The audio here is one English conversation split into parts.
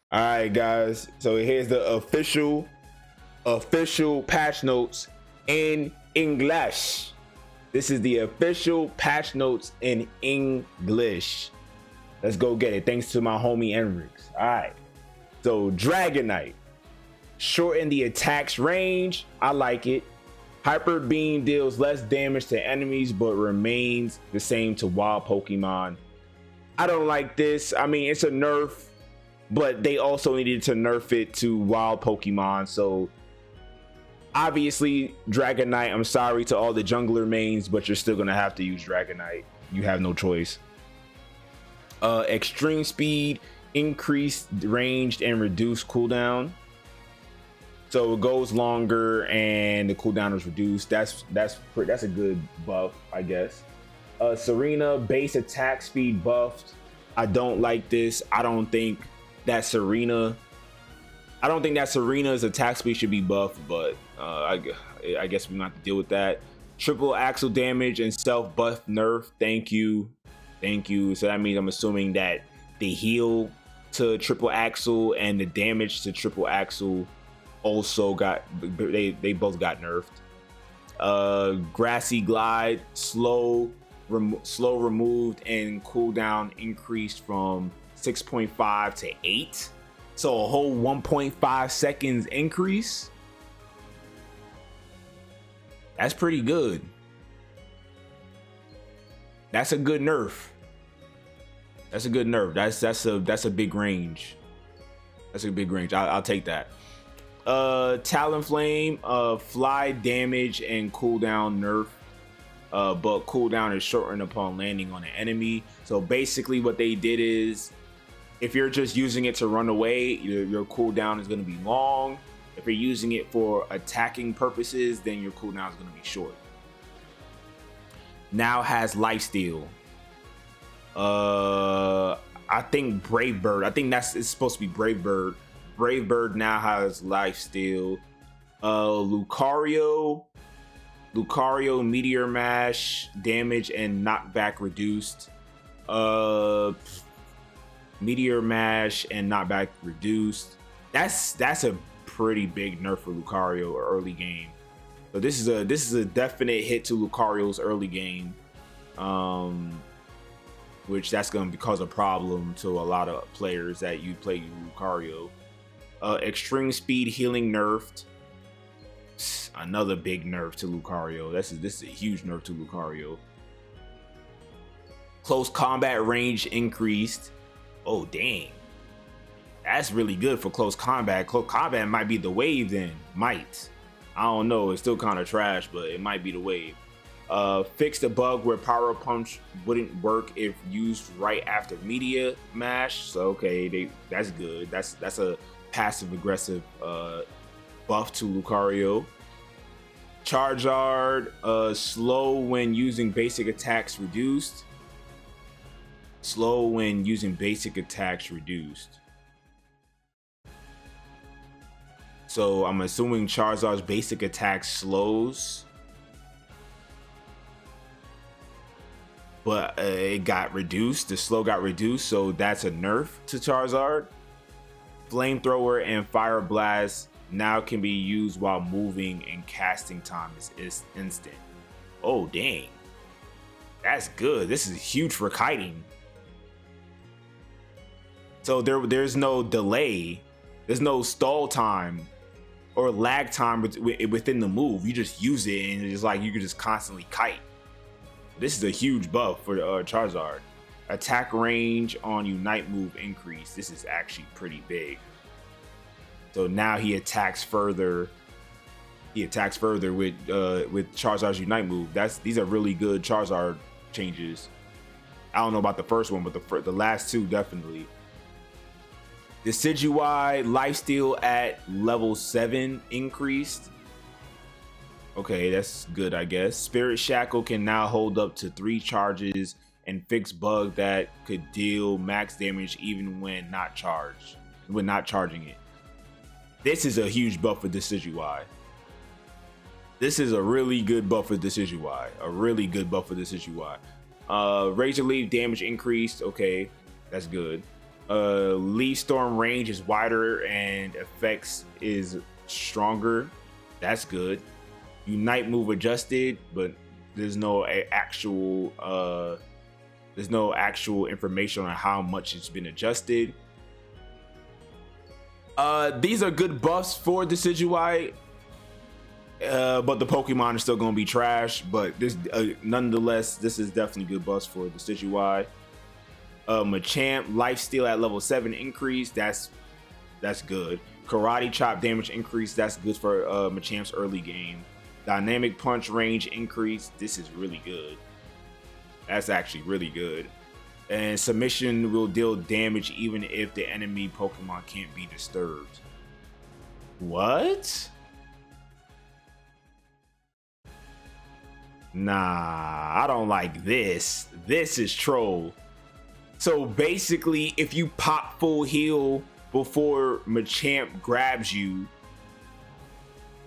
All right, guys. So here's the official patch notes in English. This is the official patch notes in English. Let's go get it. Thanks to my homie Enrix. All right. So Dragonite, shorten the attack's range. I like it. Hyper Beam deals less damage to enemies but remains the same to wild Pokemon. I don't like this. I mean, it's a nerf, but they also needed to nerf it to wild Pokemon. So obviously Dragonite, I'm sorry to all the jungler mains, but you're still gonna have to use Dragonite. You have no choice. Extreme speed, increased ranged and reduced cooldown. So it goes longer and the cooldown is reduced. That's a good buff, I guess. Tsareena, base attack speed buffed. I don't like this. I don't think that Tsareena's attack speed should be buffed, but I guess we have to deal with that. Triple axle damage and self buff nerf. Thank you. So that means I'm assuming that the heal to triple axle and the damage to triple axle also got, they both got nerfed. Grassy glide, slow removed and cooldown increased from 6.5 to 8. So a whole 1.5 seconds increase. That's pretty good. That's a good nerf. That's a good nerf. That's a big range. That's a big range. I'll take that. Talonflame, fly damage and cooldown nerf. But cooldown is shortened upon landing on an enemy. So basically what they did is, if you're just using it to run away, your cooldown is going to be long. If you're using it for attacking purposes, then your cooldown is going to be short. Now has lifesteal. I think Brave Bird. I think it's supposed to be Brave Bird. Brave Bird now has lifesteal. Lucario, Meteor Mash, damage and knockback reduced. Meteor Mash and knockback reduced. That's a pretty big nerf for Lucario early game. So this is a definite hit to Lucario's early game, which that's going to cause a problem to a lot of players that you play Lucario. Extreme speed healing nerfed. Another big nerf to Lucario. This is a huge nerf to Lucario. Close combat range increased. Oh dang, that's really good for close combat. Close combat might be the wave then. Might. I don't know. It's still kind of trash, but it might be the wave. Fixed a bug where Power Punch wouldn't work if used right after Meteor Mash. So okay, that's good. That's a passive aggressive buff to Lucario. Charizard, slow when using basic attacks reduced. Slow when using basic attacks reduced. So I'm assuming Charizard's basic attack slows, but it got reduced. The slow got reduced, so that's a nerf to Charizard. Flamethrower and Fire Blast now can be used while moving, and casting time is instant. Oh dang, that's good. This is huge for kiting. So there's no delay, there's no stall time or lag time within the move. You just use it and it's like you can just constantly kite. This is a huge buff for Charizard. Attack range on Unite move increase. This is actually pretty big. So now he attacks further. He attacks further with Charizard's Unite move. These are really good Charizard changes. I don't know about the first one, but the last two definitely. Decidueye lifesteal at level 7 increased. Okay, that's good, I guess. Spirit Shackle can now hold up to 3 charges and fix bug that could deal max damage even when not charging it. This is a huge buff for Decidueye. This is a really good buff for Decidueye. Razor Leaf damage increased. Okay, that's good. Leaf Storm range is wider and effects is stronger. That's good. Unite move adjusted, but there's no actual information on how much it's been adjusted. These are good buffs for Decidueye, but the Pokemon are still gonna be trash. But this, nonetheless, this is definitely good buffs for Decidueye. Machamp lifesteal at level 7 increase. That's good. Karate chop damage increase. That's good for Machamp's early game. Dynamic punch range increase. This is really good. That's actually really good. And submission will deal damage even if the enemy Pokemon can't be disturbed. What? Nah, I don't like this. This is troll. So basically, if you pop full heal before Machamp grabs you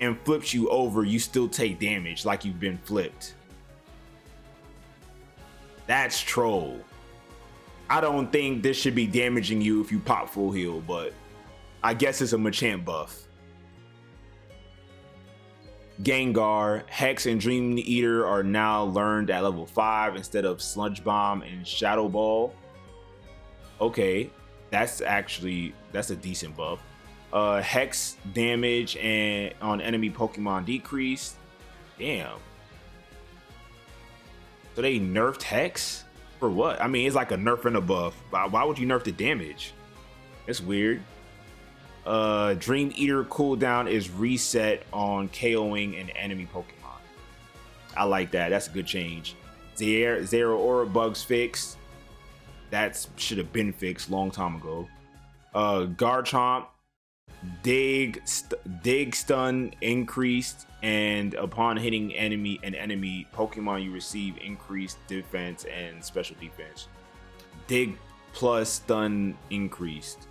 and flips you over, you still take damage like you've been flipped. That's troll. I don't think this should be damaging you if you pop full heal, but I guess it's a Machamp buff. Gengar, Hex, and Dream Eater are now learned at level 5 instead of Sludge Bomb and Shadow Ball. Okay, that's a decent buff. Hex damage and on enemy Pokemon decreased. Damn. So they nerfed Hex? For what? I mean, it's like a nerf and a buff. Why would you nerf the damage? It's weird. Dream Eater cooldown is reset on KOing an enemy Pokemon. I like that. That's a good change. Zero Aura bugs fixed. That should have been fixed long time ago. Garchomp, dig stun increased, and upon hitting an enemy Pokemon, you receive increased defense and special defense. Dig plus stun increased.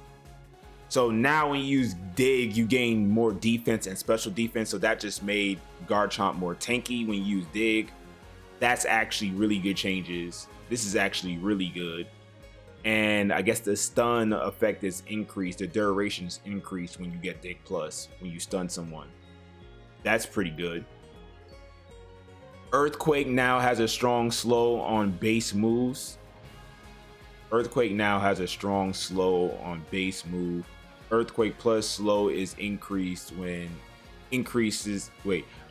So now when you use dig, you gain more defense and special defense. So that just made Garchomp more tanky when you use dig. That's actually really good changes. This is actually really good. And I guess the stun effect is increased. The duration is increased when you get dig plus, when you stun someone. That's pretty good. Earthquake now has a strong slow on base moves. Earthquake now has a strong slow on base move. Earthquake plus slow is increased when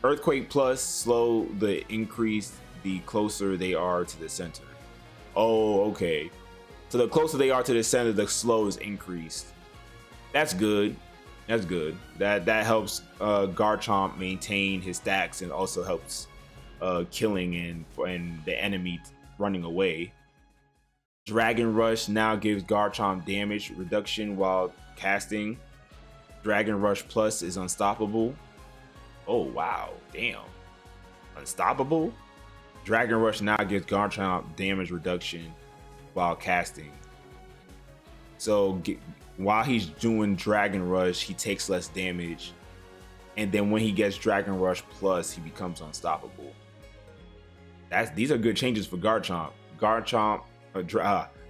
Earthquake plus slow the increase the closer they are to the center. Oh, okay. So the closer they are to the center, the slow is increased. That's good. That's good. That helps Garchomp maintain his stacks and also helps killing and the enemy running away. Dragon Rush now gives Garchomp damage reduction while casting. Dragon Rush Plus is unstoppable. Oh wow, damn. Unstoppable? Dragon Rush now gives Garchomp damage reduction while casting. So while he's doing Dragon Rush, he takes less damage. And then when he gets Dragon Rush Plus, he becomes unstoppable. These are good changes for Garchomp.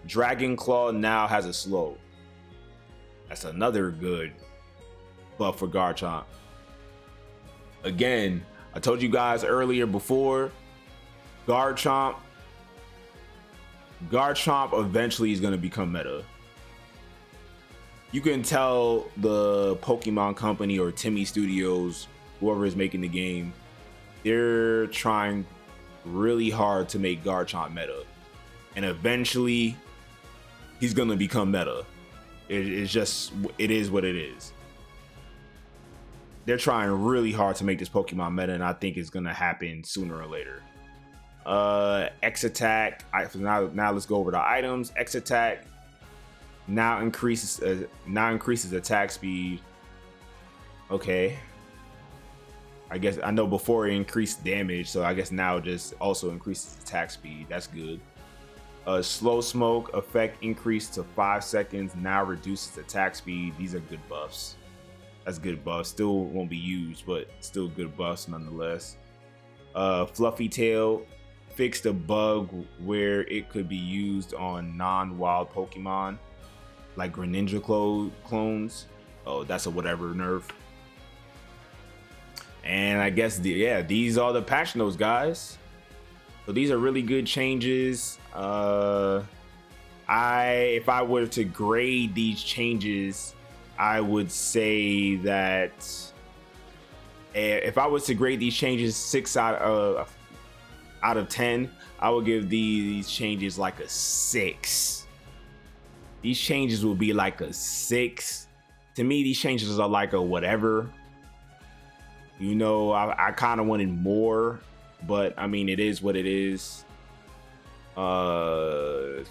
Dragon Claw now has a slow. That's another good buff for Garchomp. Again, I told you guys earlier before, Garchomp eventually is going to become meta. You can tell the Pokemon Company or Timmy Studios, whoever is making the game, they're trying really hard to make Garchomp meta. And eventually, he's going to become meta. It is what it is. They're trying really hard to make this Pokemon meta, and I think it's going to happen sooner or later. X attack. Now let's go over the items. X attack now increases attack speed. Okay. I guess I know before it increased damage, so I guess now it just also increases attack speed. That's good. Slow smoke effect increased to 5 seconds, now reduces attack speed. These are good buffs. That's good buffs. Still won't be used, but still good buffs nonetheless. Fluffy Tail fixed a bug where it could be used on non-wild Pokemon. like Greninja clones. Oh, that's a whatever nerf. And I guess these are the patch notes, guys. So these are really good changes. If I were to grade these changes, I would say that if I was to grade these changes 6 out of 10, I would give these changes like a 6. These changes will be like a 6. To me, these changes are like a whatever. You know, I kind of wanted more, but I mean, it is what it is. And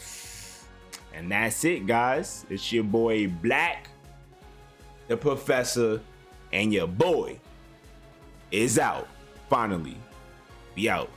that's it, guys. It's your boy Black, the Professor, and your boy is out. Finally, be out.